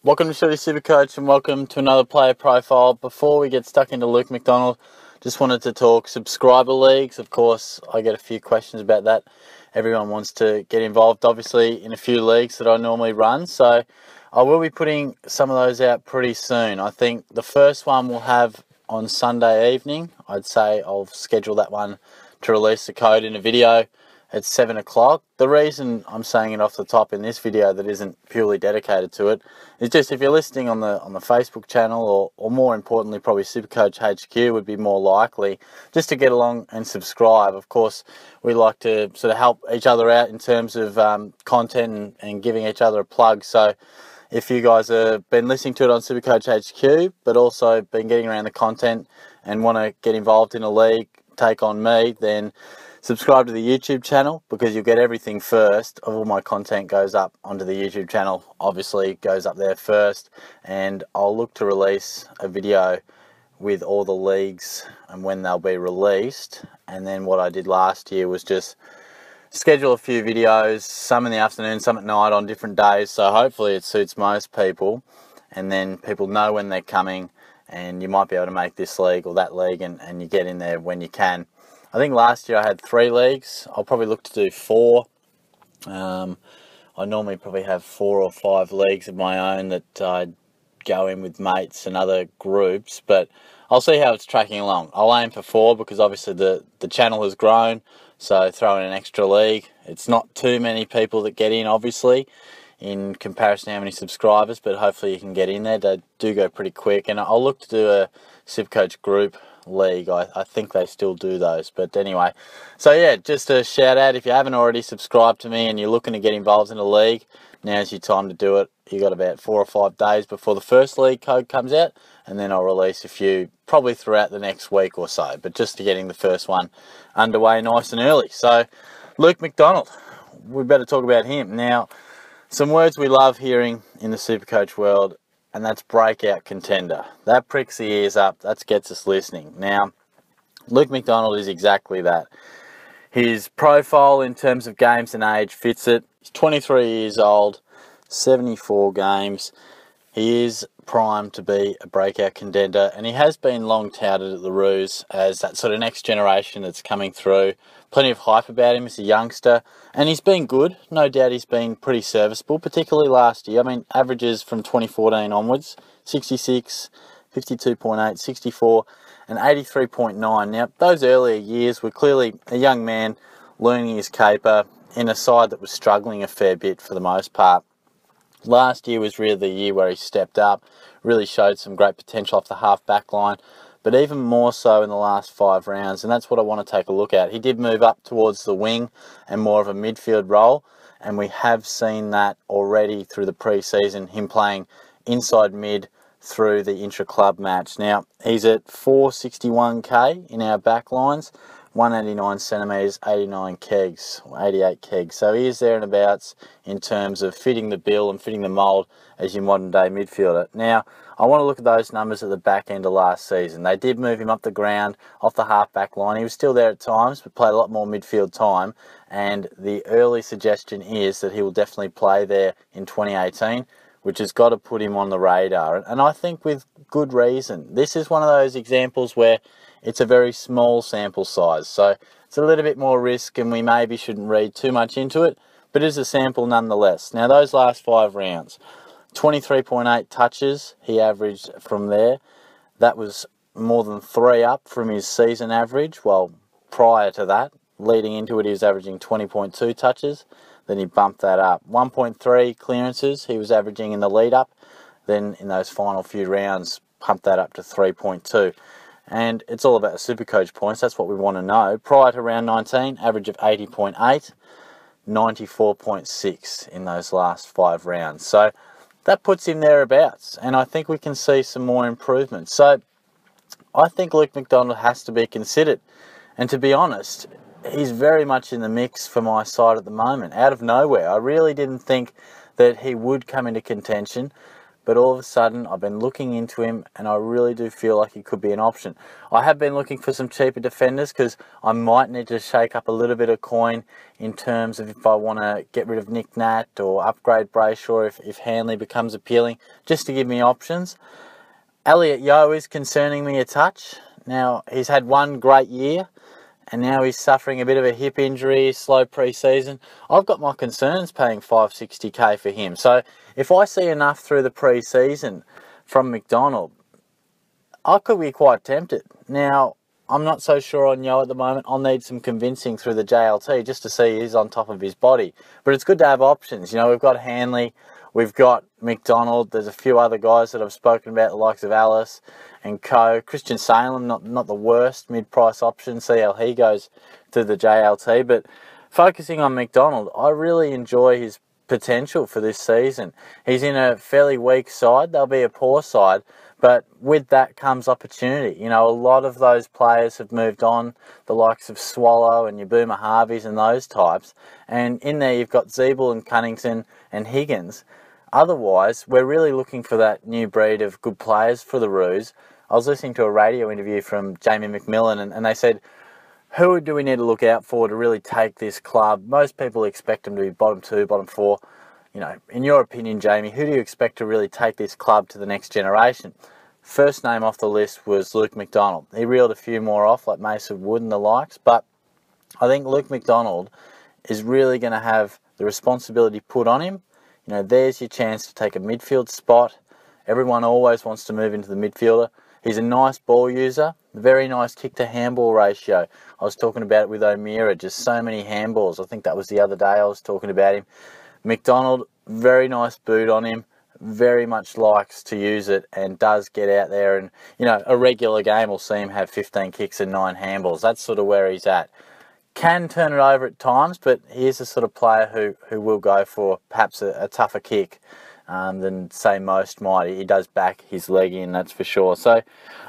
Welcome to SuperCoach and welcome to another player profile. Before we get stuck into Luke McDonald, just wanted to talk subscriber leagues. Of course, I get a few questions about that. Everyone wants to get involved, obviously, in a few leagues that I normally run. So I will be putting some of those out pretty soon. I think the first one we'll have on Sunday evening. I'd say I'll schedule that one to release the code in a video at 7 o'clock. The reason I'm saying it off the top in this video that isn't purely dedicated to it is just if you're listening on the Facebook channel or more importantly probably SuperCoach HQ would be more likely just to get along and subscribe. Of course, we like to sort of help each other out in terms of content and giving each other a plug. So if you guys have been listening to it on SuperCoach HQ but also been getting around the content and want to get involved in a league, take on me, then subscribe to the YouTube channel because you'll get everything first. All my content goes up onto the YouTube channel, obviously goes up there first, and I'll look to release a video with all the leagues and when they'll be released. And then what I did last year was just schedule a few videos, some in the afternoon, some at night on different days, so hopefully it suits most people, and then people know when they're coming and you might be able to make this league or that league and you get in there when you can. I think last year I had 3 leagues. I'll probably look to do 4. I normally probably have 4 or 5 leagues of my own that I go in with mates and other groups, but I'll see how it's tracking along. I'll aim for 4 because obviously the channel has grown, so throw in an extra league. It's not too many people that get in, obviously, in comparison to how many subscribers, but hopefully you can get in there. They do go pretty quick, and I'll look to do a SuperCoach group league. I think they still do those, but anyway, so yeah, just a shout out if you haven't already subscribed to me and you're looking to get involved in a league, now's your time to do it. You got about 4 or 5 days before the first league code comes out, and then I'll release a few probably throughout the next week or so, but just to getting the first one underway nice and early. So Luke McDonald, we better talk about him now. Some words we love hearing in the SuperCoach world, and that's breakout contender. That pricks the ears up. That gets us listening. Now, Luke McDonald is exactly that. His profile in terms of games and age fits it. He's 23 years old, 74 games. He is primed to be a breakout contender, and he has been long touted at the Roos as that sort of next generation that's coming through. Plenty of hype about him as a youngster, and he's been good. No doubt he's been pretty serviceable, particularly last year. I mean, averages from 2014 onwards, 66, 52.8, 64, and 83.9. Now, those earlier years were clearly a young man learning his caper in a side that was struggling a fair bit for the most part. Last year was really the year where he stepped up, really showed some great potential off the half-back line, but even more so in the last 5 rounds, and that's what I want to take a look at. He did move up towards the wing and more of a midfield role, and we have seen that already through the pre-season, him playing inside mid through the intra-club match. Now, he's at 461k in our back lines, 189 centimetres, 89 kegs, 88 kegs. So he is there and abouts in terms of fitting the bill and fitting the mould as your modern day midfielder. Now, I want to look at those numbers at the back end of last season. They did move him up the ground, off the half-back line. He was still there at times, but played a lot more midfield time. And the early suggestion is that he will definitely play there in 2018, which has got to put him on the radar. And I think with good reason. This is one of those examples where it's a very small sample size, so it's a little bit more risk and we maybe shouldn't read too much into it, but it is a sample nonetheless. Now, those last 5 rounds, 23.8 touches he averaged from there. That was more than 3 up from his season average. Well, prior to that, leading into it, he was averaging 20.2 touches. Then he bumped that up. 1.3 clearances he was averaging in the lead up. Then in those final few rounds, pumped that up to 3.2. And it's all about SuperCoach points. That's what we want to know. Prior to round 19, average of 80.8, 94.6 in those last 5 rounds. So that puts him thereabouts, and I think we can see some more improvement. So I think Luke McDonald has to be considered. And to be honest, he's very much in the mix for my side at the moment, out of nowhere. I really didn't think that he would come into contention, but all of a sudden I've been looking into him and I really do feel like he could be an option. I have been looking for some cheaper defenders because I might need to shake up a little bit of coin in terms of if I want to get rid of Nick Nat or upgrade Brayshaw if Hanley becomes appealing, just to give me options. Elliot Yeo is concerning me a touch. Now, he's had one great year, and now he's suffering a bit of a hip injury, slow pre-season. I've got my concerns paying $560K for him. So if I see enough through the pre-season from McDonald, I could be quite tempted. Now, I'm not so sure on Yo at the moment. I'll need some convincing through the JLT just to see he's on top of his body. But it's good to have options. You know, we've got Hanley, we've got McDonald. There's a few other guys that I've spoken about, the likes of Alice and co. Christian Salem, not the worst mid-price option. See how he goes to the JLT. But focusing on McDonald, I really enjoy his potential for this season. He's in a fairly weak side. They'll be a poor side. But with that comes opportunity. You know, a lot of those players have moved on, the likes of Swallow and your Boomer Harveys and those types. And in there you've got Zeeble and Cunnington and Higgins. Otherwise, we're really looking for that new breed of good players for the Roos. I was listening to a radio interview from Jamie McMillan and they said, who do we need to look out for to really take this club? Most people expect them to be bottom 2, bottom 4. You know, in your opinion, Jamie, who do you expect to really take this club to the next generation? First name off the list was Luke McDonald. He reeled a few more off, like Mason Wood and the likes, but I think Luke McDonald is really going to have the responsibility put on him. You know, there's your chance to take a midfield spot. Everyone always wants to move into the midfielder. He's a nice ball user, very nice kick-to-handball ratio. I was talking about it with O'Meara, just so many handballs. I think that was the other day I was talking about him. McDonald, very nice boot on him, very much likes to use it and does get out there and, you know, a regular game will see him have 15 kicks and 9 handballs. That's sort of where he's at. Can turn it over at times, but he is the sort of player who will go for perhaps a tougher kick than, say, most might. He does back his leg in, that's for sure. So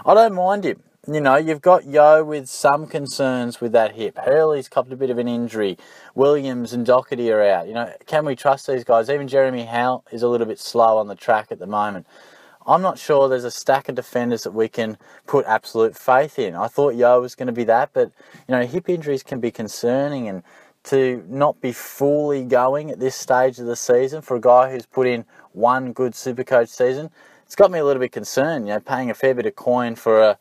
I don't mind him. You know, you've got Yo with some concerns with that hip. Hurley's copped a bit of an injury. Williams and Doherty are out. You know, can we trust these guys? Even Jeremy Howe is a little bit slow on the track at the moment. I'm not sure there's a stack of defenders that we can put absolute faith in. I thought Yo was going to be that, but, you know, hip injuries can be concerning, and to not be fully going at this stage of the season for a guy who's put in one good SuperCoach season, it's got me a little bit concerned, you know, paying a fair bit of coin for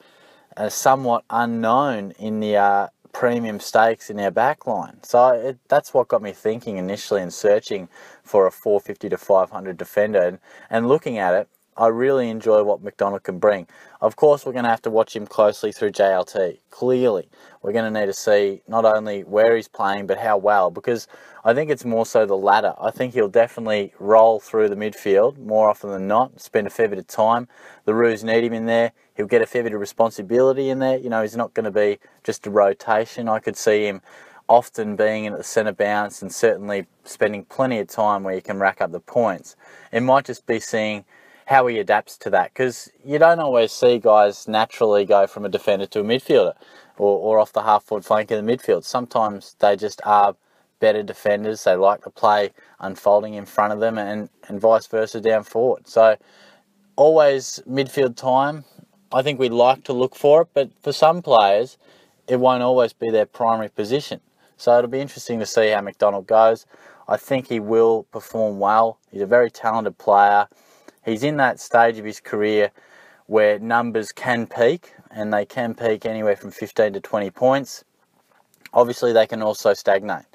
a somewhat unknown in the premium stakes in our backline. So that's what got me thinking initially and searching for a 450 to 500 defender. And looking at it, I really enjoy what McDonald can bring. Of course, we're going to have to watch him closely through JLT. Clearly, we're going to need to see not only where he's playing, but how well, because I think it's more so the latter. I think he'll definitely roll through the midfield more often than not, spend a fair bit of time. The Roos need him in there. He'll get a fair bit of responsibility in there. You know, he's not going to be just a rotation. I could see him often being in at the centre bounce and certainly spending plenty of time where he can rack up the points. It might just be seeing how he adapts to that, because you don't always see guys naturally go from a defender to a midfielder or off the half-forward flank in the midfield. Sometimes they just are better defenders. They like to play unfolding in front of them and vice versa down forward. So always midfield time. I think we'd like to look for it, but for some players, it won't always be their primary position. So it'll be interesting to see how McDonald goes. I think he will perform well. He's a very talented player. He's in that stage of his career where numbers can peak, and they can peak anywhere from 15 to 20 points. Obviously, they can also stagnate.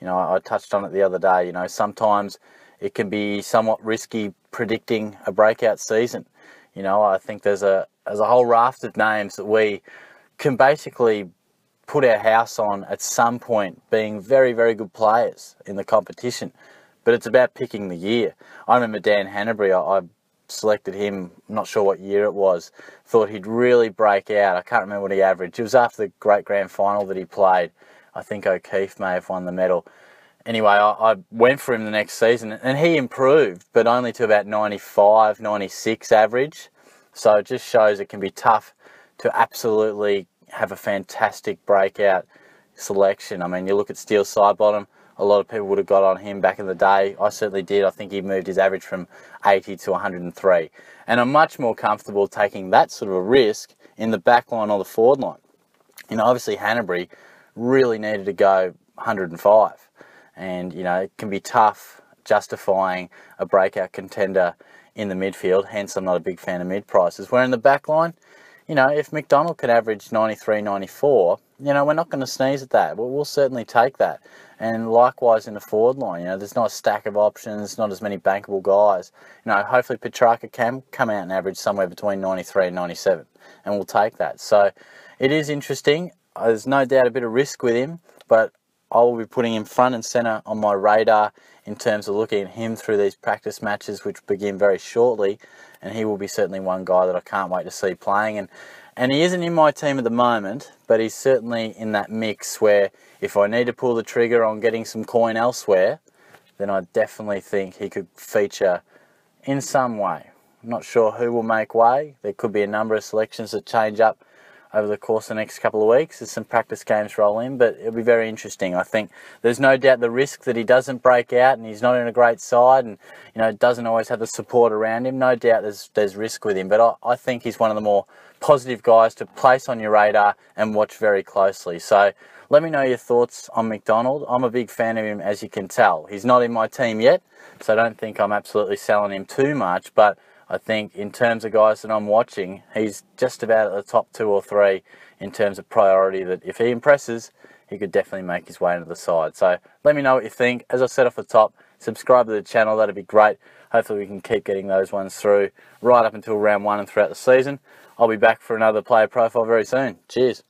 You know, I touched on it the other day. You know, sometimes it can be somewhat risky predicting a breakout season. You know, I think there's a whole raft of names that we can basically put our house on at some point being very, very good players in the competition. But it's about picking the year. I remember Dan Hanbury, I selected him, I'm not sure what year it was, thought he'd really break out. I can't remember what he averaged. It was after the great grand final that he played. I think O'Keefe may have won the medal. Anyway, I went for him the next season, and he improved, but only to about 95, 96 average. So it just shows it can be tough to absolutely have a fantastic breakout selection. I mean, you look at Steel Sidebottom, a lot of people would have got on him back in the day. I certainly did. I think he moved his average from 80 to 103. And I'm much more comfortable taking that sort of a risk in the back line or the forward line. You know, obviously Hanbury really needed to go 105. And, you know, it can be tough justifying a breakout contender in the midfield. Hence, I'm not a big fan of mid prices. Where in the back line, you know, if McDonald could average 93, 94, you know, we're not going to sneeze at that. We'll certainly take that. And likewise in the forward line, you know, there's not a stack of options, not as many bankable guys. You know, hopefully Petrarca can come out and average somewhere between 93 and 97, and we'll take that. So it is interesting. There's no doubt a bit of risk with him, but I will be putting him front and centre on my radar in terms of looking at him through these practice matches, which begin very shortly, and he will be certainly one guy that I can't wait to see playing. And he isn't in my team at the moment, but he's certainly in that mix where if I need to pull the trigger on getting some coin elsewhere, then I definitely think he could feature in some way. I'm not sure who will make way. There could be a number of selections that change up over the course of the next couple of weeks as some practice games roll in, but it'll be very interesting. I think there's no doubt the risk that he doesn't break out and he's not in a great side and, you know, doesn't always have the support around him. No doubt there's risk with him, but I think he's one of the more positive guys to place on your radar and watch very closely. So let me know your thoughts on McDonald. I'm a big fan of him, as you can tell. He's not in my team yet, so I don't think I'm absolutely selling him too much, but I think in terms of guys that I'm watching, he's just about at the top 2 or 3 in terms of priority, that if he impresses, he could definitely make his way into the side. So let me know what you think. As I said off the top, subscribe to the channel. That'd be great. Hopefully we can keep getting those ones through right up until round 1 and throughout the season. I'll be back for another player profile very soon. Cheers.